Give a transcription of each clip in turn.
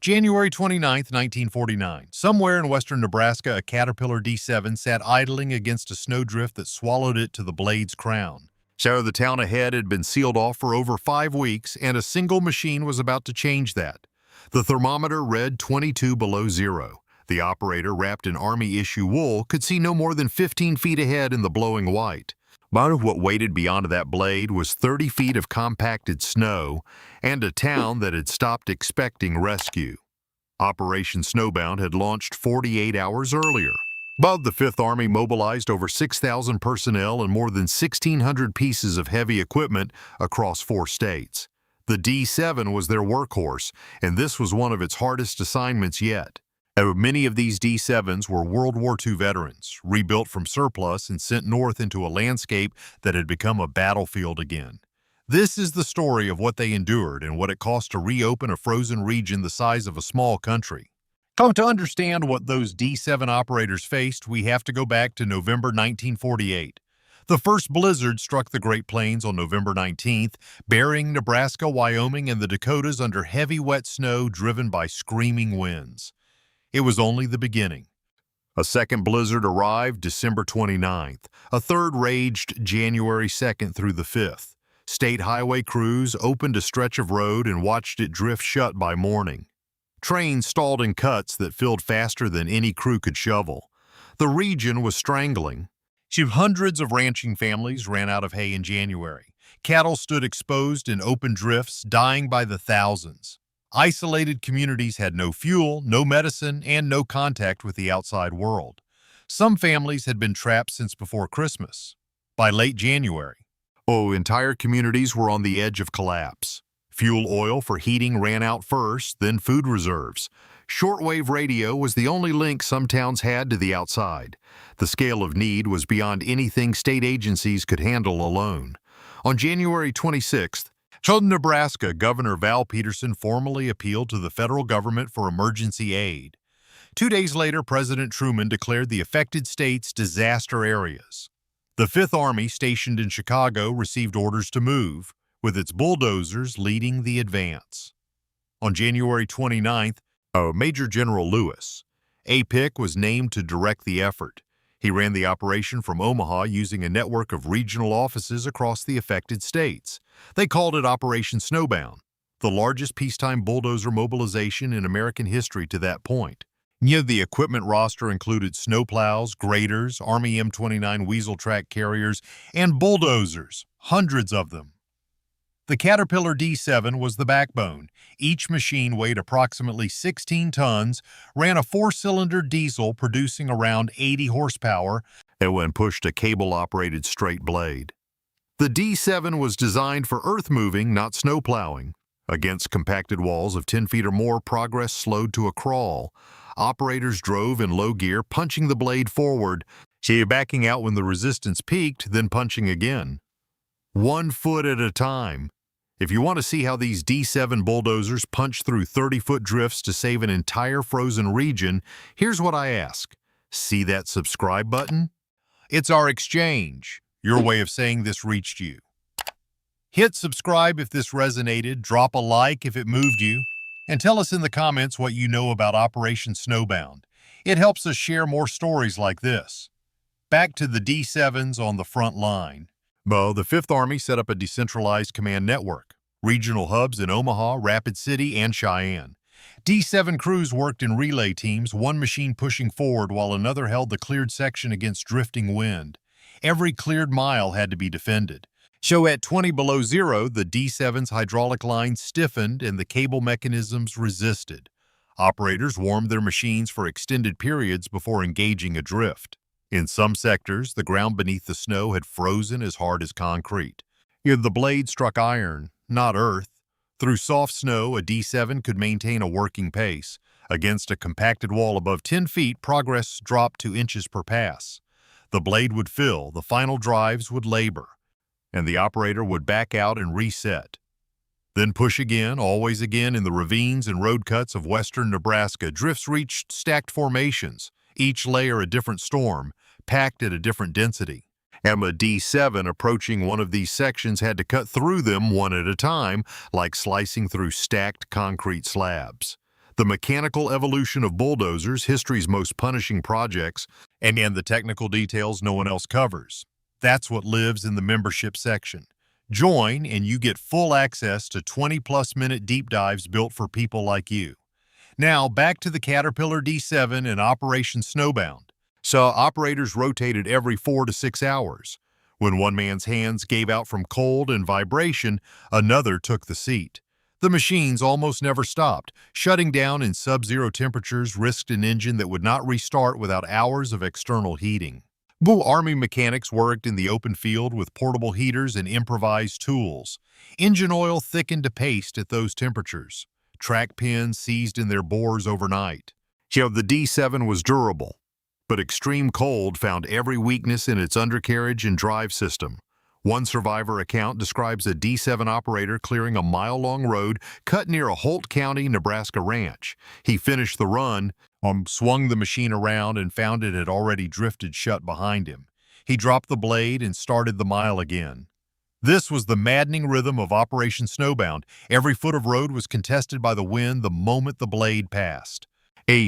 January 29th, 1949. Somewhere in western Nebraska, a Caterpillar D7 sat idling against a snowdrift that swallowed it to the blade's crown. So the town ahead had been sealed off for over 5 weeks, and a single machine was about to change that. The thermometer read 22 below zero. The operator, wrapped in Army-issue wool, could see no more than 15 feet ahead in the blowing white. Part of what waited beyond that blade was 30 feet of compacted snow and a town that had stopped expecting rescue. Operation Snowbound had launched 48 hours earlier. But the Fifth Army mobilized over 6,000 personnel and more than 1,600 pieces of heavy equipment across 4 states. The D7 was their workhorse, and this was one of its hardest assignments yet. Many of these D7s were World War II veterans, rebuilt from surplus and sent north into a landscape that had become a battlefield again. This is the story of what they endured and what it cost to reopen a frozen region the size of a small country. To understand what those D7 operators faced, we have to go back to November 1948. The first blizzard struck the Great Plains on November 19th, burying Nebraska, Wyoming, and the Dakotas under heavy wet snow driven by screaming winds. It was only the beginning. A second blizzard arrived December 29th. A third raged January 2nd through the 5th. State highway crews opened a stretch of road and watched it drift shut by morning. Trains stalled in cuts that filled faster than any crew could shovel. The region was strangling. Hundreds of ranching families ran out of hay in January. Cattle stood exposed in open drifts, dying by the thousands. Isolated communities had no fuel, no medicine, and no contact with the outside world. Some families had been trapped since before Christmas. By late January, entire communities were on the edge of collapse. Fuel oil for heating ran out first, then food reserves. Shortwave radio was the only link some towns had to the outside. The scale of need was beyond anything state agencies could handle alone. On January 26th, Nebraska Governor Val Peterson formally appealed to the federal government for emergency aid. 2 days later, President Truman declared the affected states disaster areas. The Fifth Army, stationed in Chicago, received orders to move, with its bulldozers leading the advance. On January 29th, Major General Lewis, APIC, was named to direct the effort. He ran the operation from Omaha using a network of regional offices across the affected states. They called it Operation Snowbound, the largest peacetime bulldozer mobilization in American history to that point. The equipment roster included snowplows, graders, Army M29 Weasel Track carriers, and bulldozers, hundreds of them. The Caterpillar D7 was the backbone. Each machine weighed approximately 16 tons, ran a 4-cylinder diesel producing around 80 horsepower, and when pushed a cable-operated straight blade. The D7 was designed for earth moving, not snow plowing. Against compacted walls of 10 feet or more, progress slowed to a crawl. Operators drove in low gear, punching the blade forward, backing out when the resistance peaked, then punching again. 1 foot at a time. If you want to see how these D7 bulldozers punch through 30-foot drifts to save an entire frozen region, here's what I ask. See that subscribe button? It's our exchange, your way of saying this reached you. Hit subscribe if this resonated, drop a like if it moved you, and tell us in the comments what you know about Operation Snowbound. It helps us share more stories like this. Back to the D7s on the front line. The Fifth Army set up a decentralized command network, regional hubs in Omaha, Rapid City, and Cheyenne. D7 crews worked in relay teams, one machine pushing forward while another held the cleared section against drifting wind. Every cleared mile had to be defended. At 20 below zero, the D7's hydraulic lines stiffened and the cable mechanisms resisted. Operators warmed their machines for extended periods before engaging a drift. In some sectors, the ground beneath the snow had frozen as hard as concrete. The blade struck iron, not earth. Through soft snow, a D7 could maintain a working pace. Against a compacted wall above 10 feet, progress dropped to inches per pass. The blade would fill, the final drives would labor, and the operator would back out and reset. Then push again, always again in the ravines and road cuts of western Nebraska. Drifts reached stacked formations, each layer a different storm, packed at a different density. And a D7 approaching one of these sections had to cut through them one at a time, like slicing through stacked concrete slabs. the mechanical evolution of bulldozers, history's most punishing projects, and the technical details no one else covers. That's what lives in the membership section. Join and you get full access to 20-plus minute deep dives built for people like you. Now, back to the Caterpillar D7 and Operation Snowbound. So operators rotated every 4 to 6 hours. When one man's hands gave out from cold and vibration, another took the seat. The machines almost never stopped. Shutting down in sub-zero temperatures risked an engine that would not restart without hours of external heating. Army mechanics worked in the open field with portable heaters and improvised tools. Engine oil thickened to paste at those temperatures. Track pins seized in their bores overnight. The D7 was durable, but extreme cold found every weakness in its undercarriage and drive system. One survivor account describes a D7 operator clearing a mile-long road cut near a Holt County, Nebraska ranch. He finished the run, swung the machine around, and found it had already drifted shut behind him. He dropped the blade and started the mile again. This was the maddening rhythm of Operation Snowbound. Every foot of road was contested by the wind the moment the blade passed.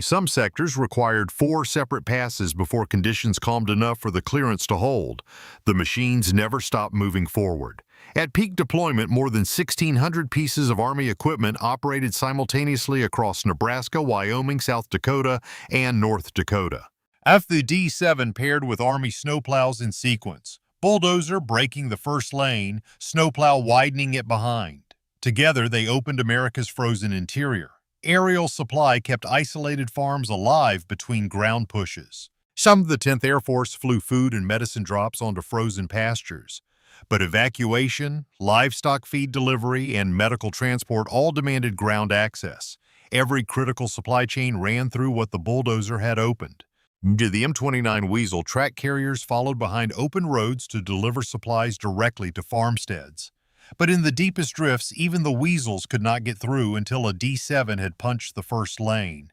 Some sectors required 4 separate passes before conditions calmed enough for the clearance to hold. The machines never stopped moving forward. At peak deployment, more than 1,600 pieces of Army equipment operated simultaneously across Nebraska, Wyoming, South Dakota, and North Dakota. After the D7 paired with Army snowplows in sequence, Bulldozer breaking the first lane, snowplow widening it behind. Together, they opened America's frozen interior. Aerial supply kept isolated farms alive between ground pushes. Some of the 10th Air Force flew food and medicine drops onto frozen pastures. But evacuation, livestock feed delivery, and medical transport all demanded ground access. Every critical supply chain ran through what the Bulldozer had opened. The M29 Weasel track carriers followed behind open roads to deliver supplies directly to farmsteads. But in the deepest drifts, even the Weasels could not get through until a D7 had punched the first lane.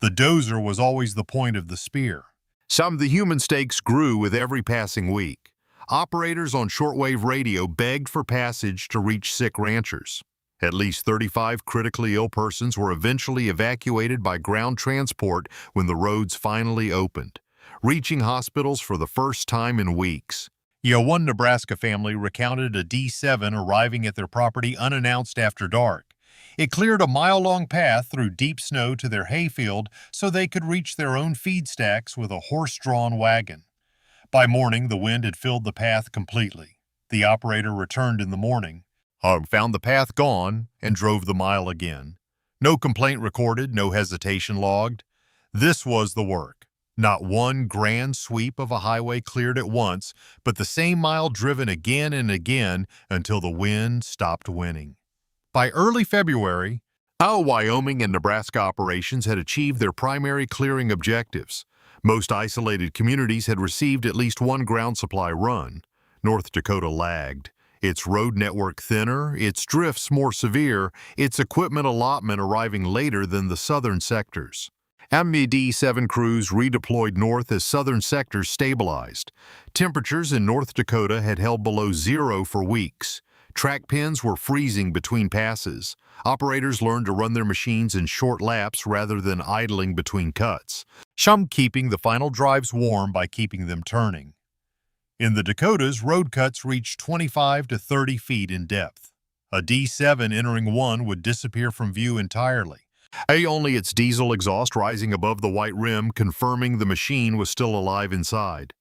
The dozer was always the point of the spear. Some of the human stakes grew with every passing week. Operators on shortwave radio begged for passage to reach sick ranchers. At least 35 critically ill persons were eventually evacuated by ground transport when the roads finally opened, reaching hospitals for the first time in weeks. One Nebraska family recounted a D7 arriving at their property unannounced after dark. It cleared a mile-long path through deep snow to their hayfield so they could reach their own feed stacks with a horse-drawn wagon. By morning, the wind had filled the path completely. The operator returned in the morning, found the path gone, and drove the mile again. No complaint recorded, no hesitation logged. This was the work. Not one grand sweep of a highway cleared at once, but the same mile driven again and again until the wind stopped winning. By early February, Wyoming and Nebraska operations had achieved their primary clearing objectives. Most isolated communities had received at least one ground supply run. North Dakota lagged. Its road network thinner, its drifts more severe, its equipment allotment arriving later than the southern sectors. D7 crews redeployed north as southern sectors stabilized. Temperatures in North Dakota had held below zero for weeks. Track pins were freezing between passes. Operators learned to run their machines in short laps rather than idling between cuts, some keeping the final drives warm by keeping them turning. In the Dakotas, road cuts reached 25 to 30 feet in depth. A D7 entering one would disappear from view entirely. Only its diesel exhaust rising above the white rim confirming the machine was still alive inside.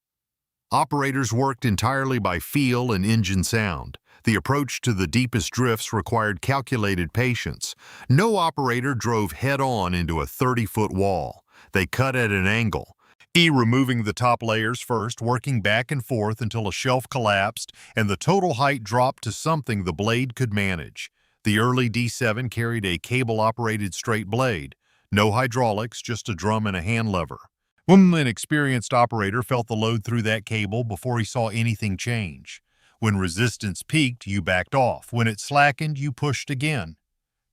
Operators worked entirely by feel and engine sound. The approach to the deepest drifts required calculated patience. No operator drove head-on into a 30-foot wall. They cut at an angle, removing the top layers first, working back and forth until a shelf collapsed and the total height dropped to something the blade could manage. The early D7 carried a cable-operated straight blade. No hydraulics, just a drum and a hand lever. One inexperienced operator felt the load through that cable before he saw anything change. When resistance peaked, you backed off. When it slackened, you pushed again.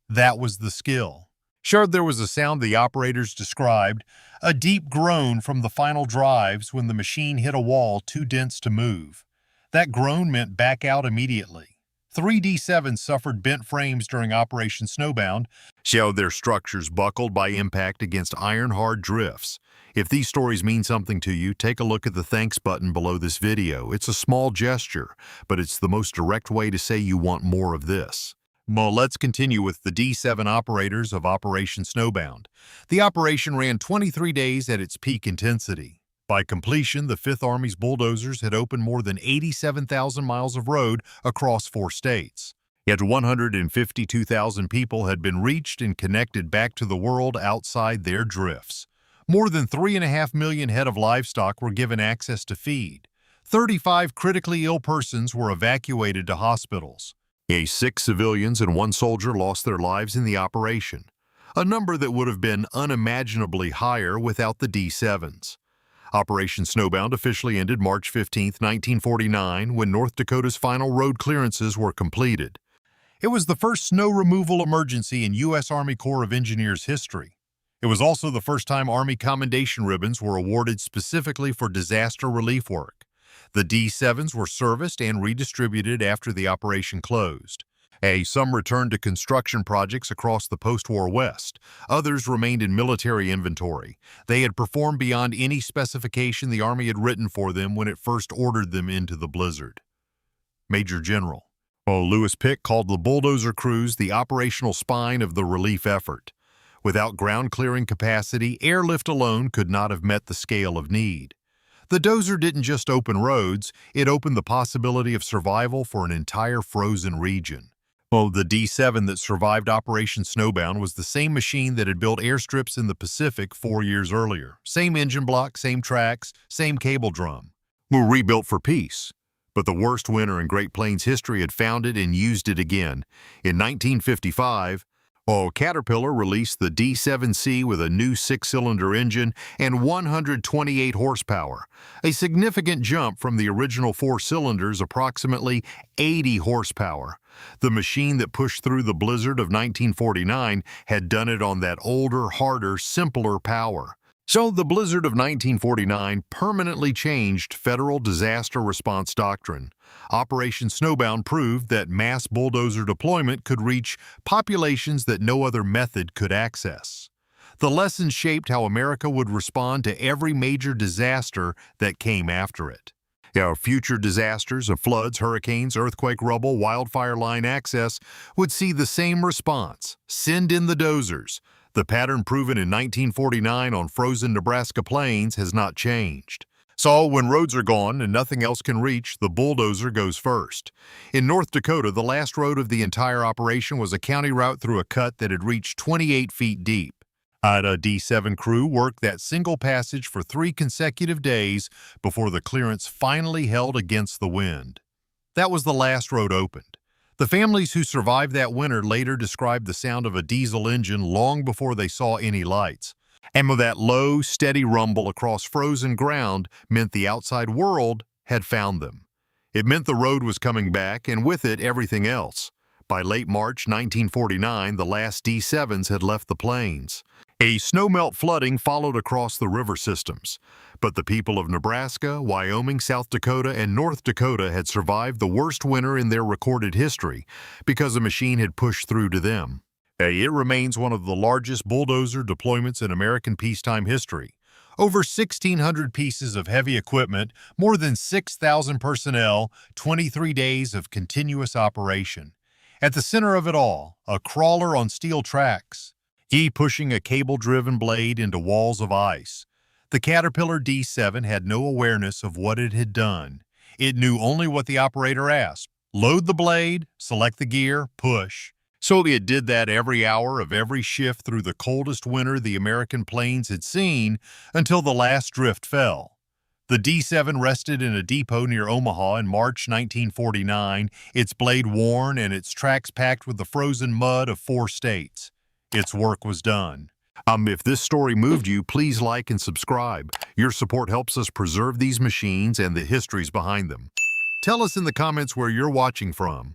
That was the skill. Sure, there was a sound the operators described, a deep groan from the final drives when the machine hit a wall too dense to move. That groan meant back out immediately. Three D-7s suffered bent frames during Operation Snowbound, showed their structures buckled by impact against iron-hard drifts. If these stories mean something to you, take a look at the thanks button below this video. It's a small gesture, but it's the most direct way to say you want more of this. Well, let's continue with the D-7 operators of Operation Snowbound. The operation ran 23 days at its peak intensity. By completion, the 5th Army's bulldozers had opened more than 87,000 miles of road across 4 states. Yet 152,000 people had been reached and connected back to the world outside their drifts. More than 3.5 million head of livestock were given access to feed. 35 critically ill persons were evacuated to hospitals. 6 civilians and 1 soldier lost their lives in the operation, a number that would have been unimaginably higher without the D-7s. Operation Snowbound officially ended March 15, 1949, when North Dakota's final road clearances were completed. It was the first snow removal emergency in U.S. Army Corps of Engineers history. It was also the first time Army commendation ribbons were awarded specifically for disaster relief work. The D-7s were serviced and redistributed after the operation closed. Some returned to construction projects across the post-war West. Others remained in military inventory. They had performed beyond any specification the Army had written for them when it first ordered them into the blizzard. Major General Lewis Pick called the bulldozer crews the operational spine of the relief effort. Without ground-clearing capacity, airlift alone could not have met the scale of need. The dozer didn't just open roads, it opened the possibility of survival for an entire frozen region. The D-7 that survived Operation Snowbound was the same machine that had built airstrips in the Pacific 4 years earlier. Same engine block, same tracks, same cable drum. Were rebuilt for peace. But the worst winter in Great Plains history had found it and used it again. In 1955, Caterpillar released the D-7C with a new 6-cylinder engine and 128 horsepower, a significant jump from the original 4 cylinders, approximately 80 horsepower. The machine that pushed through the blizzard of 1949 had done it on that older, harder, simpler power. So the blizzard of 1949 permanently changed federal disaster response doctrine. Operation Snowbound proved that mass bulldozer deployment could reach populations that no other method could access. The lesson shaped how America would respond to every major disaster that came after it. Future disasters of floods, hurricanes, earthquake rubble, wildfire line access would see the same response: send in the dozers. The pattern proven in 1949 on frozen Nebraska plains has not changed. So when roads are gone and nothing else can reach, the bulldozer goes first. In North Dakota, the last road of the entire operation was a county route through a cut that had reached 28 feet deep. A D-7 crew worked that single passage for 3 consecutive days before the clearance finally held against the wind. That was the last road opened. The families who survived that winter later described the sound of a diesel engine long before they saw any lights. And with that low, steady rumble across frozen ground meant the outside world had found them. It meant the road was coming back, and with it, everything else. By late March 1949, the last D-7s had left the plains. Snowmelt flooding followed across the river systems, but the people of Nebraska, Wyoming, South Dakota, and North Dakota had survived the worst winter in their recorded history because a machine had pushed through to them. It remains one of the largest bulldozer deployments in American peacetime history. Over 1,600 pieces of heavy equipment, more than 6,000 personnel, 23 days of continuous operation. At the center of it all, a crawler on steel tracks. Pushing a cable-driven blade into walls of ice. The Caterpillar D-7 had no awareness of what it had done. It knew only what the operator asked: load the blade, select the gear, push. So it did that every hour of every shift through the coldest winter the American plains had seen until the last drift fell. The D-7 rested in a depot near Omaha in March 1949, its blade worn and its tracks packed with the frozen mud of 4 states. Its work was done. If this story moved you, please like and subscribe. Your support helps us preserve these machines and the histories behind them. Tell us in the comments where you're watching from.